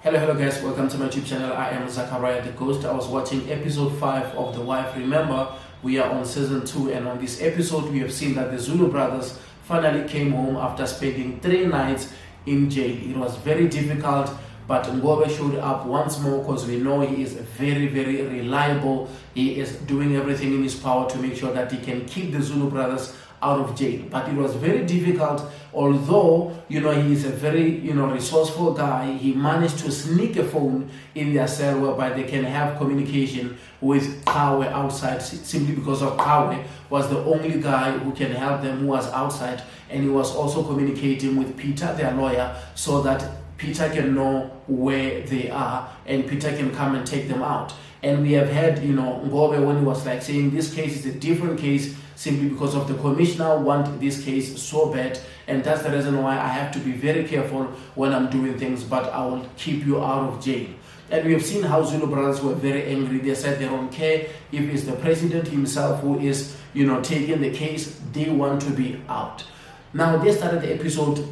Hello guys, welcome to my YouTube channel. I am Zachariah the Ghost. I was watching episode 5 of The Wife. Remember, we are on season 2, and on this episode we have seen that the Zulu brothers finally came home after spending 3 nights in jail. It was very difficult, but Ngobe showed up once more because we know he is very reliable. He is doing everything in his power to make sure that he can keep the Zulu brothers out of jail. But it was very difficult, although he is a very resourceful guy. He managed to sneak a phone in their cell whereby they can have communication with Kawe outside, simply because of Kawe was the only guy who can help them, who was outside, and he was also communicating with Peter, their lawyer, so that Peter can know where they are and Peter can come and take them out. And we have had Ngobe, when he was saying this case is a different case simply because of the commissioner want this case so bad, and that's the reason why I have to be very careful when I'm doing things, but I will keep you out of jail. And we have seen how Zulu brothers were very angry. They said they don't care if it's the president himself who is taking the case, they want to be out. Now they started the episode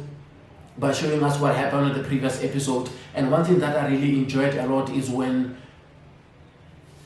by showing us what happened in the previous episode, and one thing that I really enjoyed a lot is when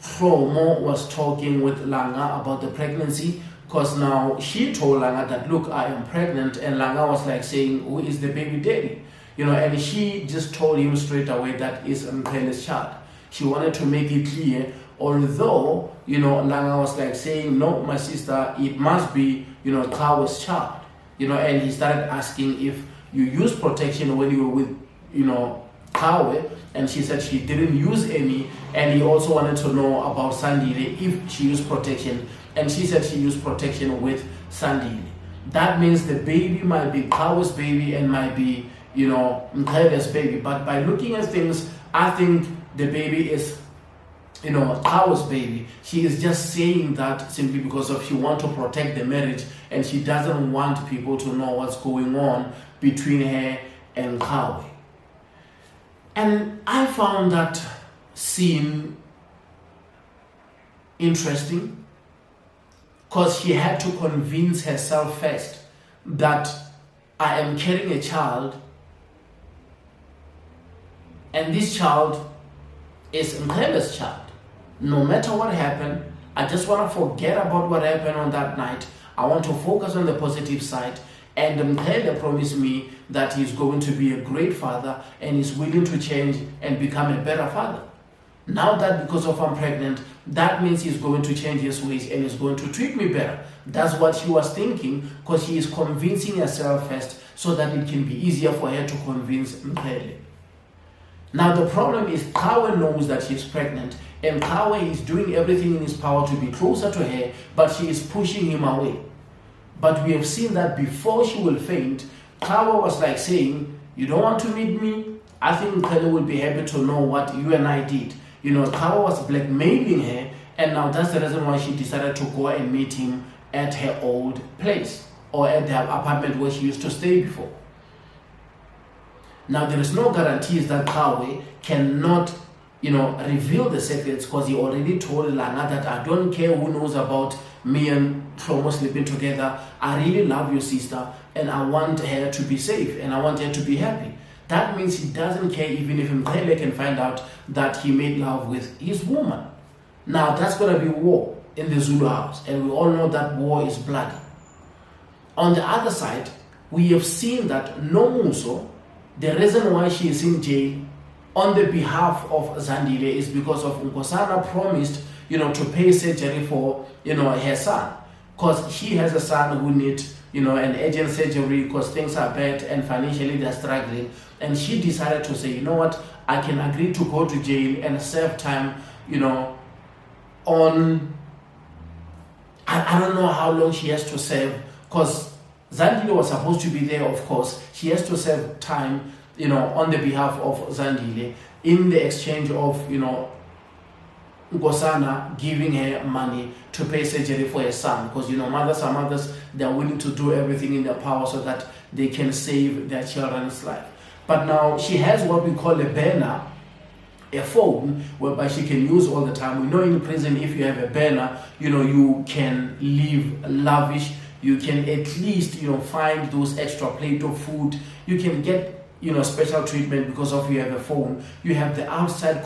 Promo was talking with Langa about the pregnancy, because now she told Langa that, look, I am pregnant, and Langa was saying, who is the baby daddy? And she just told him straight away that is Mkhele's child. She wanted to make it clear, although Langa was saying, no, my sister, it must be Kawa's child. And he started asking if you use protection when you were with Kawe, and she said she didn't use any, and he also wanted to know about Sandile if she used protection, and she said she used protection with Sandile. That means the baby might be Kawe's baby and might be Mkhele's baby, but by looking at things, I think the baby is Kawe's baby. She is just saying that simply because of she wants to protect the marriage, and she doesn't want people to know what's going on between her and Kawe. And I found that scene interesting because she had to convince herself first that I am carrying a child, and this child is Mkhele's child. No matter what happened, I just want to forget about what happened on that night. I want to focus on the positive side. And Mkhele promised me that he's going to be a great father and he's willing to change and become a better father. Now that because of I'm pregnant, that means he's going to change his ways and he's going to treat me better. That's what she was thinking, because she is convincing herself first so that it can be easier for her to convince Mkhele. Now the problem is Kawe knows that she's pregnant, and Kawe is doing everything in his power to be closer to her, but she is pushing him away. But we have seen that before she will faint, Kawe was saying, you don't want to meet me? I think Mkhele will be happy to know what you and I did. Kawe was blackmailing her, and now that's the reason why she decided to go and meet him at her old place, or at the apartment where she used to stay before. Now there is no guarantees that Kawe cannot reveal the secrets, because he already told Langa that I don't care who knows about me and Promo sleeping together. I really love your sister and I want her to be safe and I want her to be happy. That means he doesn't care even if Mkhele can find out that he made love with his woman. Now that's going to be war in the Zulu house, and we all know that war is bloody. On the other side, we have seen that Nomuso, the reason why she is in jail on the behalf of Zandile is because of Nkosana promised to pay surgery for her son, because she has a son who needs an urgent surgery because things are bad and financially they're struggling, and she decided to say, you know what, I can agree to go to jail and serve time on I don't know how long she has to serve, because Zandile was supposed to be there. Of course she has to serve time on the behalf of Zandile in the exchange of Nkosana giving her money to pay surgery for her son, because mothers are mothers. They're willing to do everything in their power so that they can save their children's life. But now she has what we call a burner, a phone whereby she can use all the time. We know in prison, if you have a burner, you can live lavish. You can at least find those extra plate of food. You can get special treatment because of you have a phone. You have the outside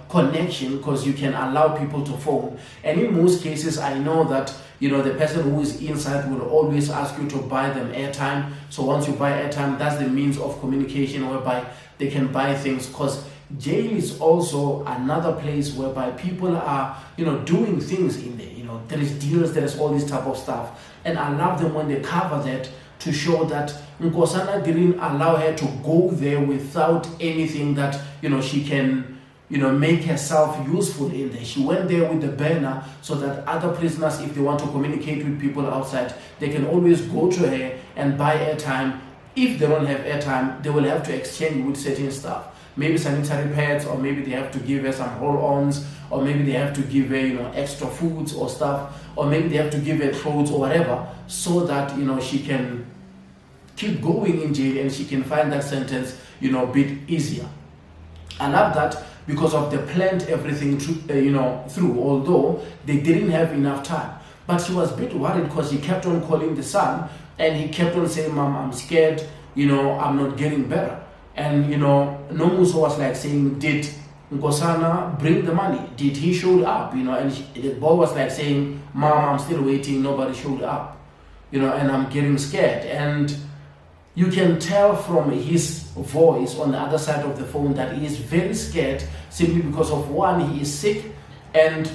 connection because you can allow people to phone. And in most cases, I know that the person who is inside will always ask you to buy them airtime. So once you buy airtime, that's the means of communication whereby they can buy things, because jail is also another place whereby people are doing things in there. There is deals, there is all this type of stuff. And I love them when they cover that to show that Nkosana didn't allow her to go there without anything that she can make herself useful in there. She went there with the banner so that other prisoners, if they want to communicate with people outside, they can always go to her and buy airtime. If they don't have airtime, they will have to exchange with certain stuff. Maybe sanitary pads, or maybe they have to give her some roll-ons, or maybe they have to give her extra foods or stuff, or maybe they have to give her clothes or whatever, so that she can keep going in jail and she can find that sentence a bit easier. I love that because of the planned everything through, although they didn't have enough time. But she was a bit worried because he kept on calling the son and he kept on saying, "Mom, I'm scared, I'm not getting better." And Nomuso was like saying, "Did Nkosana bring the money? Did he show up?" And the boy was like saying, "Mom, I'm still waiting, nobody showed up, and I'm getting scared." And you can tell from his voice on the other side of the phone that he is very scared, simply because of, one, he is sick, and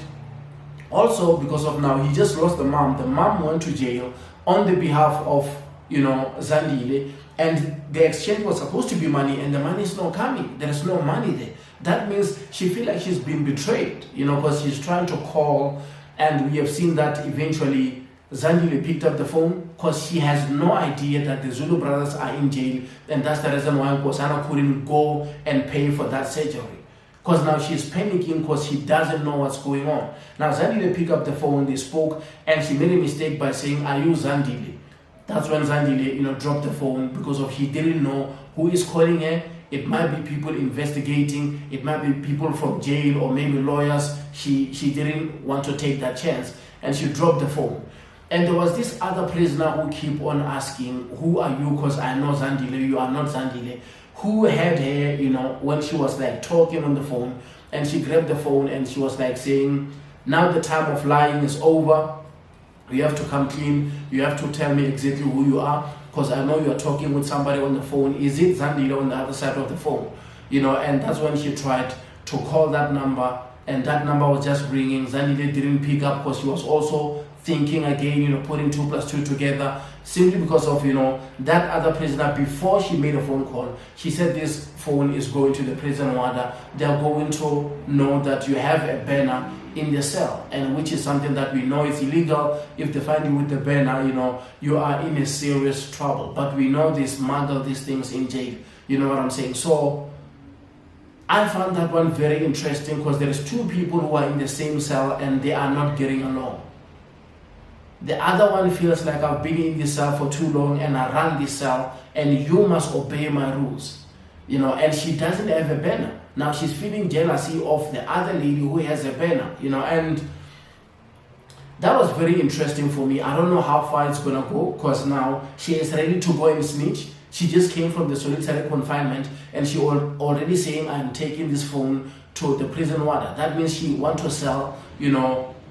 also because of now he just lost the mom. The mom went to jail on the behalf of Zandile, and the exchange was supposed to be money, and the money is not coming. There is no money there. That means she feels like she's been betrayed, because she's trying to call, and we have seen that eventually Zandile picked up the phone because she has no idea that the Zulu brothers are in jail, and that's the reason why Nkosana couldn't go and pay for that surgery. Because now she's panicking because she doesn't know what's going on. Now Zandile picked up the phone, they spoke, and she made a mistake by saying, "Are you Zandile?" That's when Zandile, dropped the phone because of he didn't know who is calling her. It might be people investigating, it might be people from jail, or maybe lawyers. She didn't want to take that chance, and she dropped the phone. And there was this other prisoner who keep on asking, "Who are you?" Because I know Zandile, you are not Zandile. Who had her, when she was like talking on the phone, and she grabbed the phone and she was like saying, "Now the time of lying is over. You have to come clean. You have to tell me exactly who you are, because I know you are talking with somebody on the phone. Is it Zandile on the other side of the phone?" And that's when she tried to call that number, and that number was just ringing. Zandile didn't pick up because she was also thinking again, putting 2 + 2 together, simply because of, that other prisoner. Before she made a phone call, she said this phone is going to the prison warder. They're going to know that you have a banner in the cell, and which is something that we know is illegal. If they find you with the banner, you are in a serious trouble. But we know they smuggle these things in jail. You know what I'm saying? So I found that one very interesting, because there is 2 people who are in the same cell and they are not getting along. The other one feels like, "I've been in this cell for too long and I run this cell and you must obey my rules." And she doesn't have a banner. Now she's feeling jealousy of the other lady who has a banner, and that was very interesting for me. I don't know how far it's gonna go, because now she is ready to go and snitch. She just came from the solitary confinement and she already saying, "I'm taking this phone to the prison warder." That means she want to sell,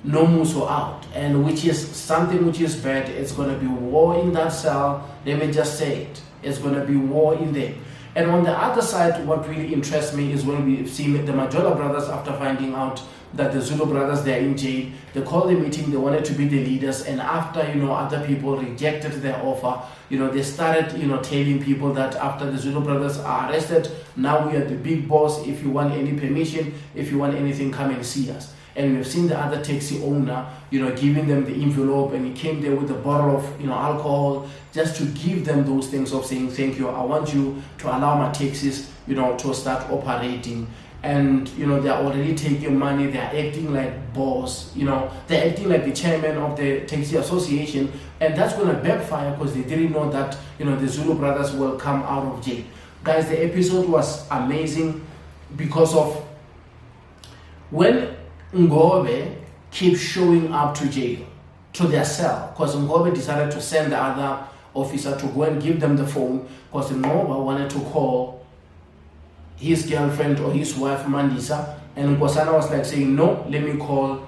Nomuso out, and which is something which is bad. It's going to be war in that cell. Let me just say it. It's going to be war in there. And on the other side, what really interests me is when we've seen the Majola brothers, after finding out that the Zulu brothers, they're in jail, they called the meeting, they wanted to be the leaders, and after, other people rejected their offer, they started, telling people that after the Zulu brothers are arrested, now we are the big boss. If you want any permission, if you want anything, come and see us. And we've seen the other taxi owner, giving them the envelope, and he came there with a bottle of, alcohol, just to give them those things of saying, "Thank you, I want you to allow my taxis, to start operating." And, they're already taking money, they're acting like boss, they're acting like the chairman of the taxi association, and that's going to backfire because they didn't know that, the Zulu brothers will come out of jail. Guys, the episode was amazing because of when Ngobe keeps showing up to jail, to their cell, because Ngobe decided to send the other officer to go and give them the phone because Ngoba wanted to call his girlfriend or his wife Mandisa, and Nkosana was like saying, no, let me call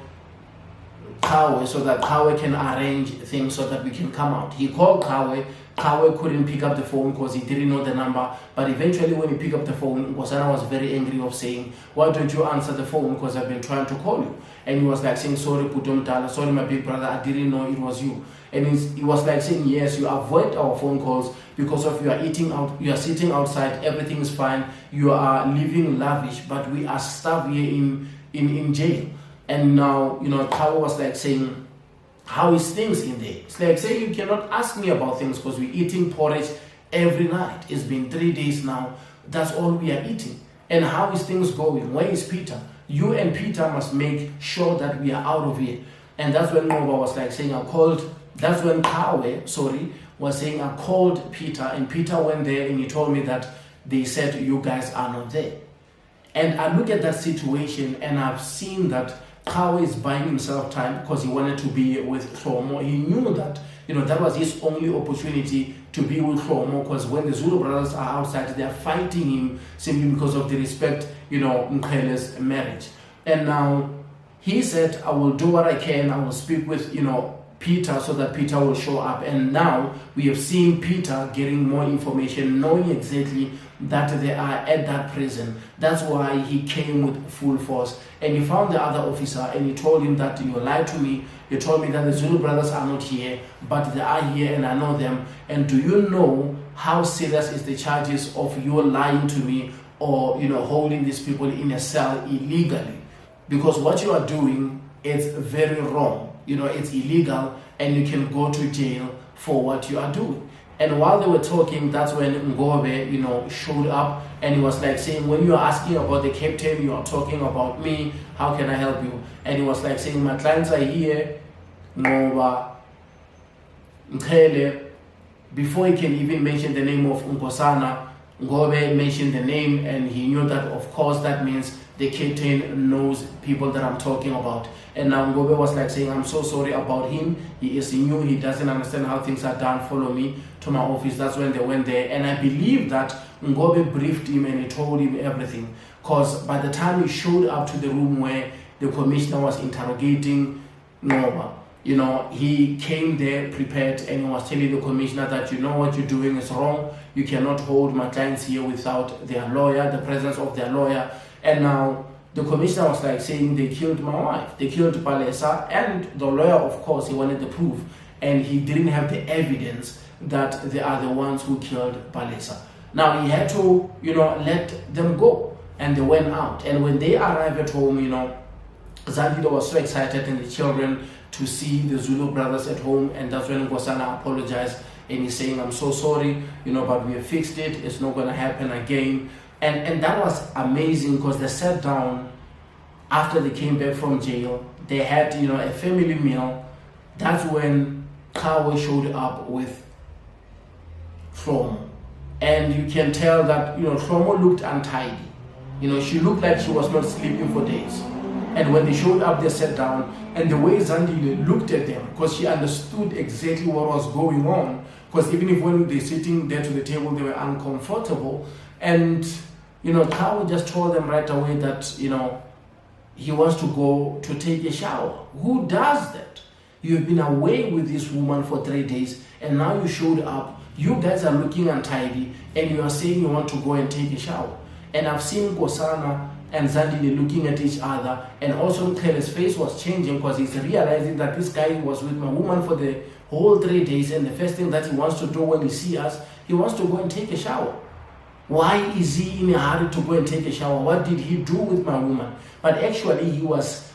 Kawe so that Kawe can arrange things so that we can come out. He called Kawe. Kawe couldn't pick up the phone because he didn't know the number, but eventually when he picked up the phone, Nkosana was very angry of saying, why don't you answer the phone, because I've been trying to call you. And he was like saying, sorry Putumtala, sorry my big brother, I didn't know it was you. And he was like saying, yes, you avoid our phone calls because of you are eating out, you are sitting outside, everything is fine, you are living lavish, but we are stuck here in jail. And now, Kawa was like saying, how is things in there? It's like saying, you cannot ask me about things because we're eating porridge every night. It's been 3 days now. That's all we are eating. And how is things going? Where is Peter? You and Peter must make sure that we are out of here. And that's when Ngoba was like saying, that's when Kawe, was saying, I called Peter, and Peter went there and he told me that they said, you guys are not there. And I look at that situation and I've seen that Kawe is buying himself time because he wanted to be with Hlomo. He knew that, that was his only opportunity to be with Hlomo, because when the Zulu brothers are outside, they are fighting him simply because of the respect, Mkhele's marriage. And now he said, I will do what I can. I will speak with, Peter so that Peter will show up. And now we have seen Peter getting more information, knowing exactly that they are at that prison. That's why he came with full force. And he found the other officer and he told him that you lied to me. You told me that the Zulu brothers are not here, but they are here and I know them. And do you know how serious is the charges of you lying to me or, holding these people in a cell illegally? Because what you are doing is very wrong. It's illegal and you can go to jail for what you are doing. And while they were talking, that's when Ngobe, showed up and he was like saying, when you are asking about the captain, you are talking about me, how can I help you? And he was like saying, my clients are here, Ngoba, Mkhele. Before he can even mention the name of Nkosana, Ngobe mentioned the name and he knew that, of course, that means the captain knows people that I'm talking about. And now Ngobe was like saying, I'm so sorry about him. He is new. He doesn't understand how things are done. Follow me to my office. That's when they went there. And I believe that Ngobe briefed him and he told him everything. Because by the time he showed up to the room where the commissioner was interrogating Ngoba, he came there prepared and he was telling the commissioner that, what you're doing is wrong. You cannot hold my clients here without their lawyer, the presence of their lawyer. And now the commissioner was like saying, they killed my wife, they killed Palesa, and the lawyer, of course, he wanted the proof, and he didn't have the evidence that they are the ones who killed Palesa. Now he had to, let them go, and they went out. And when they arrived at home, Zandile was so excited and the children to see the Zulu brothers at home, and that's when Nkosana apologized and he's saying, I'm so sorry, but we have fixed it, it's not going to happen again. And that was amazing because they sat down after they came back from jail. They had, a family meal. That's when Kawe showed up with Hlomo. And you can tell that, Hlomo looked untidy. She looked like she was not sleeping for days. And when they showed up, they sat down. And the way Zandile looked at them, because she understood exactly what was going on. Because even if when they're sitting there to the table, they were uncomfortable. And Kawe just told them right away that, he wants to go to take a shower. Who does that? You've been away with this woman for 3 days and now you showed up. You guys are looking untidy and you are saying you want to go and take a shower. And I've seen Nkosana and Zandile looking at each other, and also Mkhele's face was changing because he's realizing that this guy was with my woman for the whole 3 days, and the first thing that he wants to do when he sees us, he wants to go and take a shower. Why is he in a hurry to go and take a shower? What did he do with my woman? But actually he was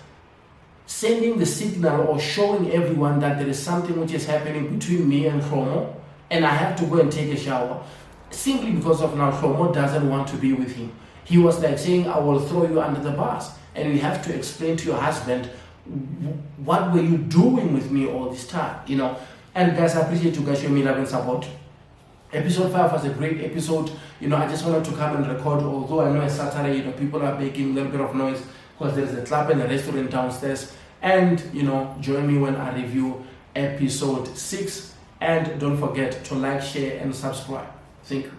sending the signal or showing everyone that there is something which is happening between me and Hlomo, and I have to go and take a shower. Simply because of now Hlomo doesn't want to be with him. He was like saying, I will throw you under the bus. And you have to explain to your husband, what were you doing with me all this time? And guys, I appreciate you guys showing me love and support. Episode 5 was a great episode. I just wanted to come and record, although I know it's Saturday, people are making a little bit of noise because there's a club and a restaurant downstairs. And, join me when I review episode 6 And don't forget to like, share, and subscribe. Thank you.